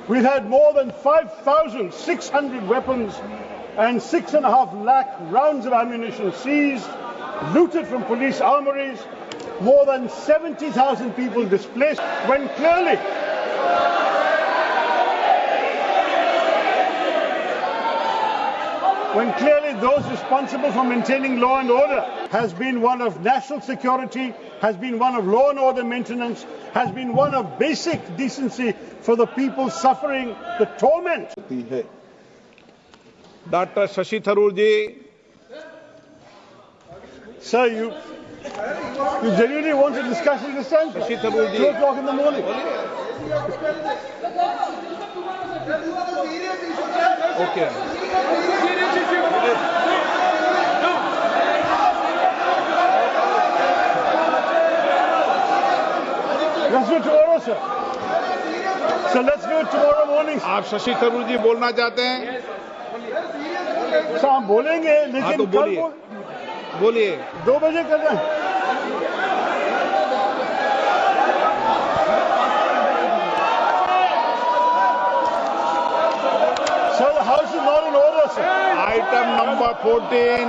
We've had more than 5,600 weapons and 6.5 lakh rounds of ammunition seized, looted from police armories, more than 70,000 people displaced, when clearly those responsible for maintaining law and order has been one of national security, has been one of law and order maintenance, has been one of basic decency for the people suffering the torment. Dr. Shashi Tharoor ji. Sir, you genuinely want to discuss it this time? Shashi Tharoor ji. 2 o'clock in the morning. Okay. Let's do it tomorrow, sir. So let's do it tomorrow morning. आप शशि थरूर जी बोलना चाहते हैं? Sir हम बोलेंगे, लेकिन तो बोलिए 2 बजे कर रहे हैं. Sir, the house is not in order, sir. Item number 14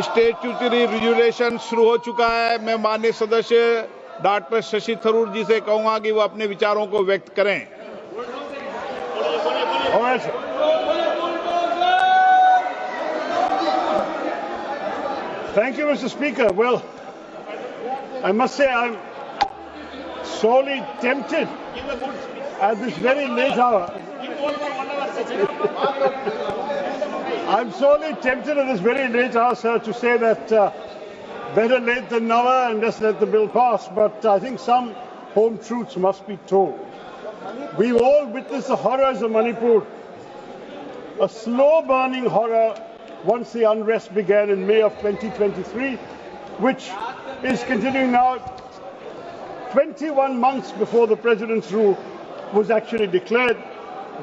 statutory resolution शुरू हो चुका है. मैं माननीय सदस्य डॉक्टर शशि थरूर जी से कहूंगा कि वो अपने विचारों को व्यक्त करें. Thank you, Mr. Speaker. Well, I must say I'm sorely tempted at this very late hour. I'm sorely tempted at this very late hour, sir, to say that better late than never and just let the bill pass. But I think some home truths must be told. We've all witnessed the horrors of Manipur, a slow-burning horror once the unrest began in May of 2023, which is continuing now 21 months before the President's rule was actually declared.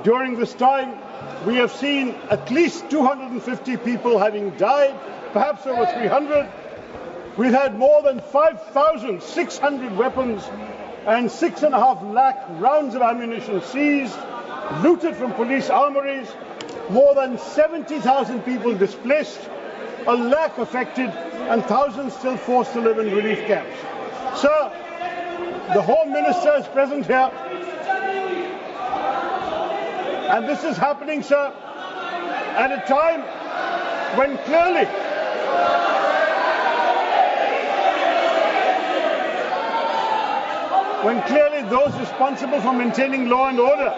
During this time, we have seen at least 250 people having died, perhaps over 300. We've had more than 5,600 weapons and 6.5 lakh rounds of ammunition seized, looted from police armories, more than 70,000 people displaced, 1 lakh affected, and thousands still forced to live in relief camps. Sir, the Home Minister is present here, and this is happening, sir, at a time when clearly those responsible for maintaining law and order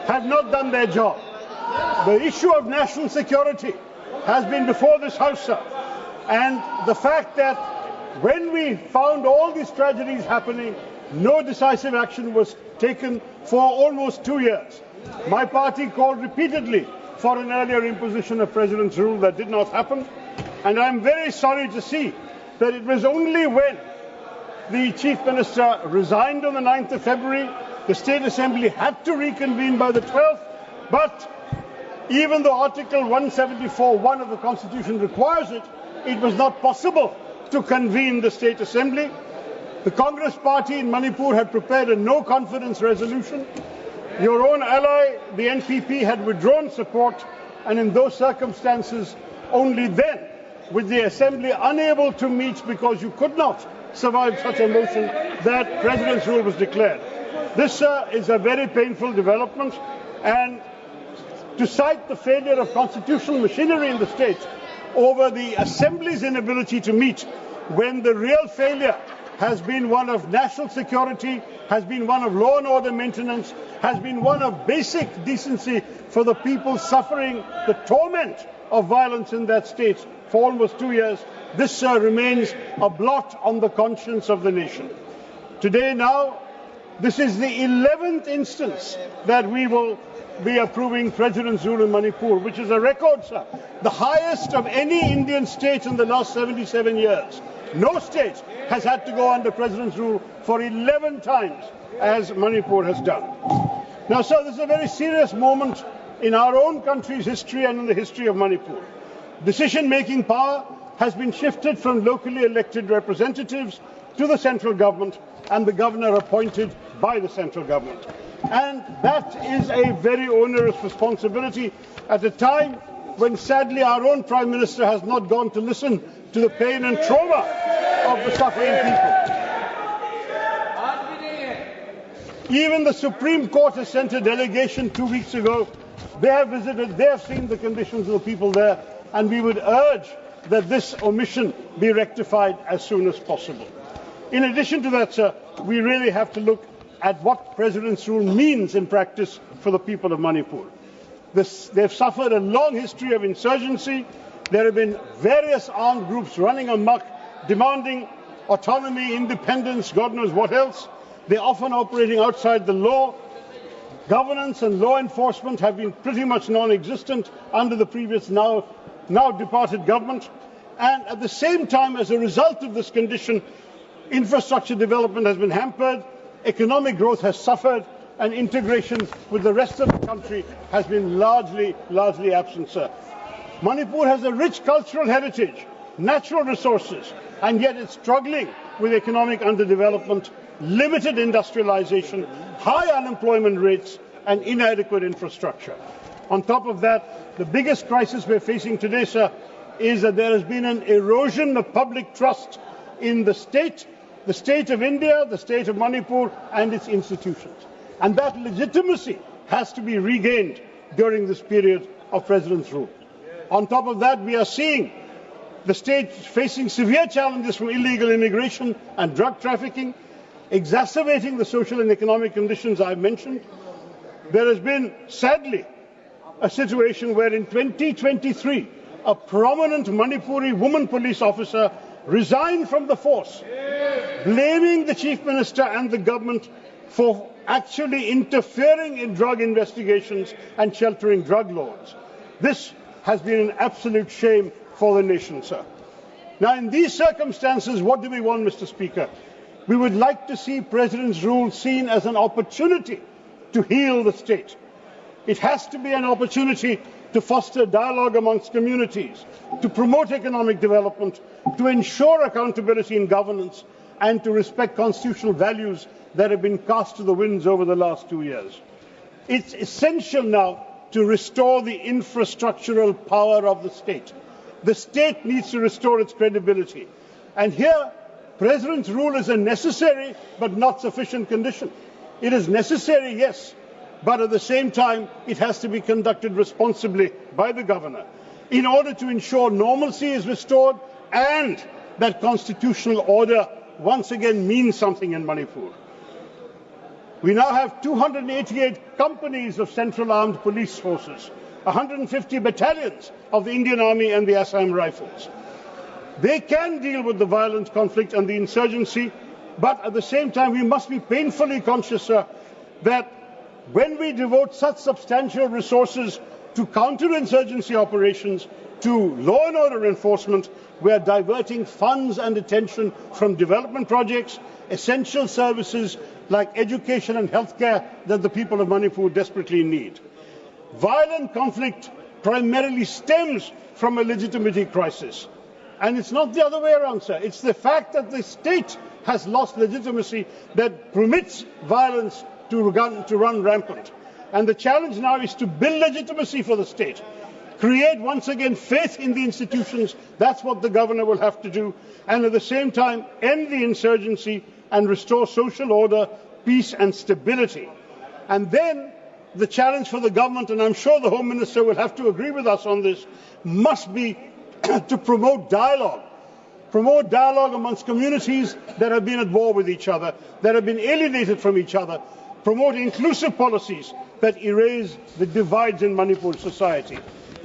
have not done their job. The issue of national security has been before this House, sir. And the fact that when we found all these tragedies happening, no decisive action was taken for almost 2 years. My party called repeatedly for an earlier imposition of President's rule. That did not happen. And I'm very sorry to see that it was only when the Chief Minister resigned on the 9th of February, the State Assembly had to reconvene by the 12th, but even though Article 174(1) of the Constitution requires it, it was not possible to convene the State Assembly. The Congress Party in Manipur had prepared a no-confidence resolution. Your own ally, the NPP, had withdrawn support, and in those circumstances, only then, with the Assembly unable to meet because you could not survive such a motion, that President's rule was declared. This, sir, is a very painful development, and to cite the failure of constitutional machinery in the state over the Assembly's inability to meet, when the real failure has been one of national security, has been one of law and order maintenance, has been one of basic decency for the people suffering the torment of violence in that state for almost 2 years. This, sir, remains a blot on the conscience of the nation. Today now, this is the 11th instance that we will be approving President's rule in Manipur, which is a record, sir, the highest of any Indian state in the last 77 years. No state has had to go under President's rule for 11 times, as Manipur has done. Now, sir, this is a very serious moment in our own country's history and in the history of Manipur. Decision-making power has been shifted from locally elected representatives to the central government and the governor appointed by the central government. And that is a very onerous responsibility at a time when sadly our own Prime Minister has not gone to listen to the pain and trauma of the suffering people. Even the Supreme Court has sent a delegation 2 weeks ago. They have visited, they have seen the conditions of the people there, and we would urge that this omission be rectified as soon as possible. In addition to that, sir, we really have to look at what President's rule means in practice for the people of Manipur. They've suffered a long history of insurgency. There have been various armed groups running amok, demanding autonomy, independence, God knows what else. They're often operating outside the law. Governance and law enforcement have been pretty much non-existent under the previous, now departed government. And at the same time, as a result of this condition, infrastructure development has been hampered, economic growth has suffered, and integration with the rest of the country has been largely absent, sir. Manipur has a rich cultural heritage, natural resources, and yet it's struggling with economic underdevelopment, limited industrialization, high unemployment rates, and inadequate infrastructure. On top of that, the biggest crisis we're facing today, sir, is that there has been an erosion of public trust in the state of India, the state of Manipur, and its institutions. And that legitimacy has to be regained during this period of President's rule. On top of that, we are seeing the state facing severe challenges from illegal immigration and drug trafficking, exacerbating the social and economic conditions I've mentioned. There has been, sadly, a situation where in 2023, a prominent Manipuri woman police officer resigned from the force, blaming the Chief Minister and the government for actually interfering in drug investigations and sheltering drug lords. This has been an absolute shame for the nation, sir. Now, in these circumstances, what do we want, Mr. Speaker? We would like to see President's rule seen as an opportunity to heal the state. It has to be an opportunity to foster dialogue amongst communities, to promote economic development, to ensure accountability in governance, and to respect constitutional values that have been cast to the winds over the last 2 years. It's essential now to restore the infrastructural power of the state. The state needs to restore its credibility. And here, President's rule is a necessary but not sufficient condition. It is necessary, yes, but at the same time, it has to be conducted responsibly by the governor in order to ensure normalcy is restored and that constitutional order once again means something in Manipur. We now have 288 companies of Central Armed Police Forces, 150 battalions of the Indian Army and the Assam Rifles. They can deal with the violent conflict and the insurgency, but at the same time we must be painfully conscious, sir, that when we devote such substantial resources to counterinsurgency operations, to law and order enforcement, we are diverting funds and attention from development projects, essential services like education and healthcare that the people of Manipur desperately need. Violent conflict primarily stems from a legitimacy crisis. And it's not the other way around, sir. It's the fact that the state has lost legitimacy that permits violence to run rampant. And the challenge now is to build legitimacy for the state. Create once again faith in the institutions. That's what the governor will have to do. And at the same time, end the insurgency and restore social order, peace and stability. And then the challenge for the government, and I'm sure the Home Minister will have to agree with us on this, must be to promote dialogue. Promote dialogue amongst communities that have been at war with each other, that have been alienated from each other. Promote inclusive policies that erase the divides in Manipur society.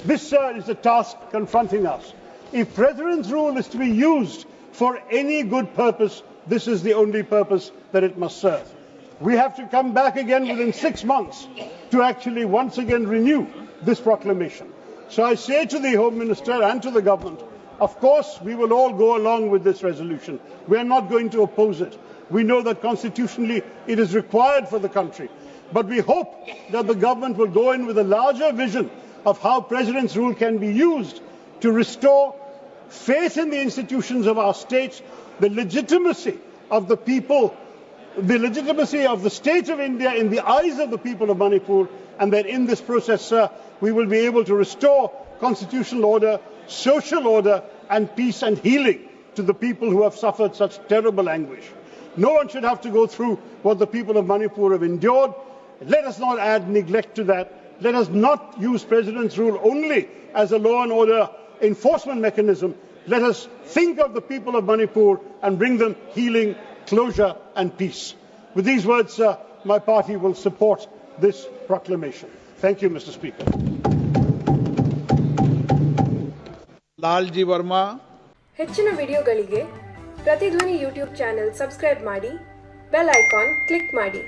This, sir, is the task confronting us. If President's rule is to be used for any good purpose, this is the only purpose that it must serve. We have to come back again within 6 months to actually once again renew this proclamation. So I say to the Home Minister and to the government, of course we will all go along with this resolution. We are not going to oppose it. We know that constitutionally it is required for the country. But we hope that the government will go in with a larger vision of how President's rule can be used to restore faith in the institutions of our state, the legitimacy of the people the legitimacy of the state of India in the eyes of the people of Manipur, and that in this process, sir, we will be able to restore constitutional order, social order, and peace and healing to the people who have suffered such terrible anguish. No one should have to go through what the people of Manipur have endured. Let us not add neglect to that. Let us not use President's rule only as a law and order enforcement mechanism. Let us think of the people of Manipur and bring them healing, closure and peace. With these words, my party will support this proclamation. Thank you, Mr. Speaker. Lalji Verma. ಹೆಚ್ಚಿನ ವಿಡಿಯೋಗಳಿಗೆ ಪ್ರತಿಧ್ವನಿ YouTube channel subscribe ಮಾಡಿ, bell icon click ಮಾಡಿ.